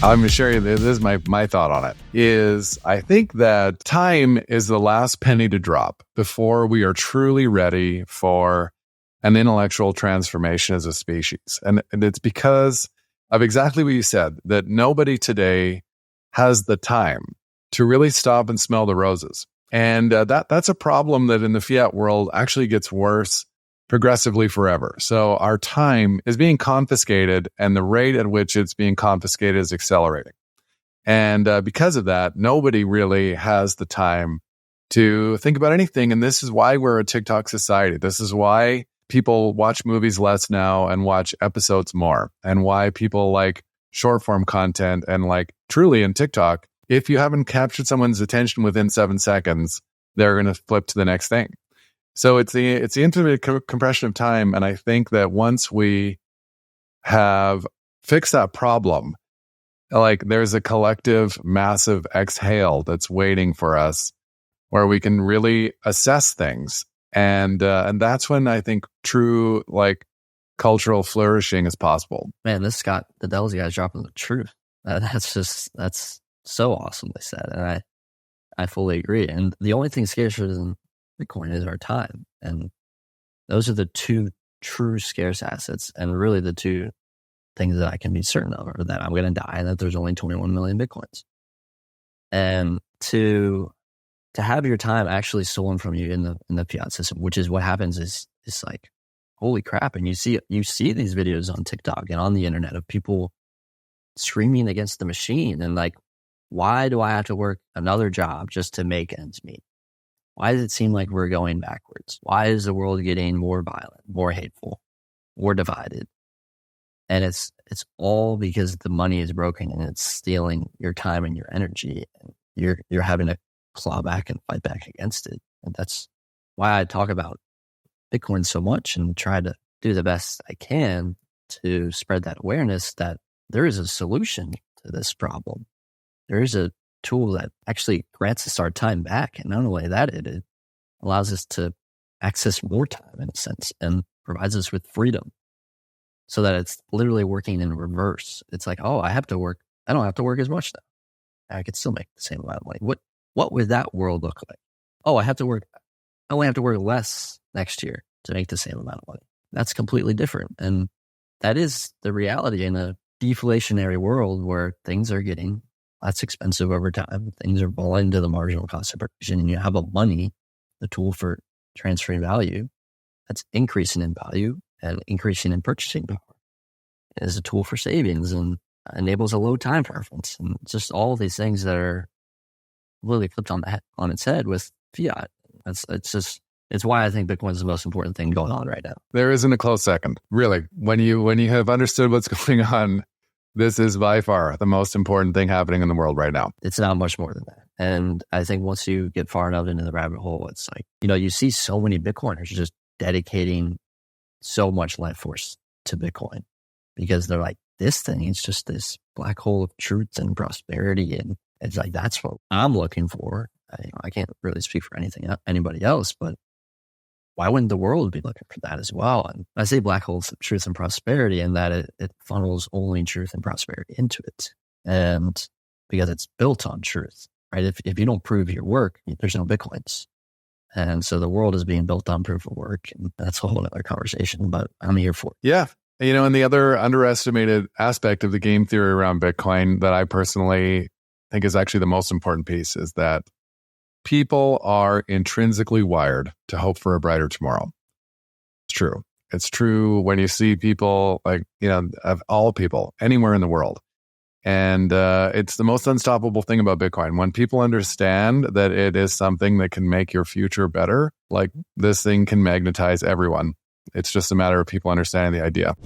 I'm going to share you, this is my thought on it, is I think that time is the last penny to drop before we are truly ready for an intellectual transformation as a species. And it's because of exactly what you said, that nobody today has the time to really stop and smell the roses. And that's a problem that in the fiat world actually gets worse progressively forever. So our time is being confiscated, and the rate at which it's being confiscated is accelerating. And because of that, nobody really has the time to think about anything. And this is why we're a TikTok society. This is why people watch movies less now and watch episodes more, and why people like short form content. And like truly in TikTok, if you haven't captured someone's attention within 7 seconds, they're going to flip to the next thing. So it's the infinite compression of time. And I think that once we have fixed that problem, like there's a collective massive exhale that's waiting for us where we can really assess things. And that's when I think true like cultural flourishing is possible. Man, this got the Dedels guys dropping the truth. That's so awesome, they said. And I fully agree. And the only thing scarcer than Bitcoin is our time. And those are the two true scarce assets, and really the two things that I can be certain of are that I'm going to die and that there's only 21 million Bitcoins. And to have your time actually stolen from you in the fiat system, which is what happens, is like, holy crap. And you see these videos on TikTok and on the internet of people screaming against the machine and like, why do I have to work another job just to make ends meet? Why does it seem like we're going backwards? Why is the world getting more violent, more hateful, more divided? And it's all because the money is broken and it's stealing your time and your energy, and you're having to claw back and fight back against it. And that's why I talk about Bitcoin so much and try to do the best I can to spread that awareness that there is a solution to this problem. There is a tool that actually grants us our time back. And not only that, it allows us to access more time in a sense and provides us with freedom, so that it's literally working in reverse. It's like, oh, I don't have to work as much now. I could still make the same amount of money. What would that world look like? Oh, I only have to work less next year to make the same amount of money. That's completely different. And that is the reality in a deflationary world where things are getting less expensive over time. Things are falling to the marginal cost of production, and you have money, the tool for transferring value, that's increasing in value and increasing in purchasing power. It is a tool for savings and enables a low time preference, and just all these things that are really flipped on its head with fiat. It's why I think Bitcoin is the most important thing going on right now. There isn't a close second, really. When you have understood what's going on, this is by far the most important thing happening in the world right now. It's not much more than that. And I think once you get far enough into the rabbit hole, it's like, you see so many Bitcoiners just dedicating so much life force to Bitcoin because they're like, this thing is just this black hole of truth and prosperity. And it's like, that's what I'm looking for. I can't really speak for anybody else, but why wouldn't the world be looking for that as well? And I say black holes of truth and prosperity in that it funnels only truth and prosperity into it. And because it's built on truth, right? If you don't prove your work, there's no Bitcoins. And so the world is being built on proof of work. And that's a whole other conversation, but I'm here for it. Yeah. And the other underestimated aspect of the game theory around Bitcoin that I personally think is actually the most important piece is that people are intrinsically wired to hope for a brighter tomorrow. It's true. It's true when you see people of all people anywhere in the world. And it's the most unstoppable thing about Bitcoin. When people understand that it is something that can make your future better, like this thing can magnetize everyone. It's just a matter of people understanding the idea.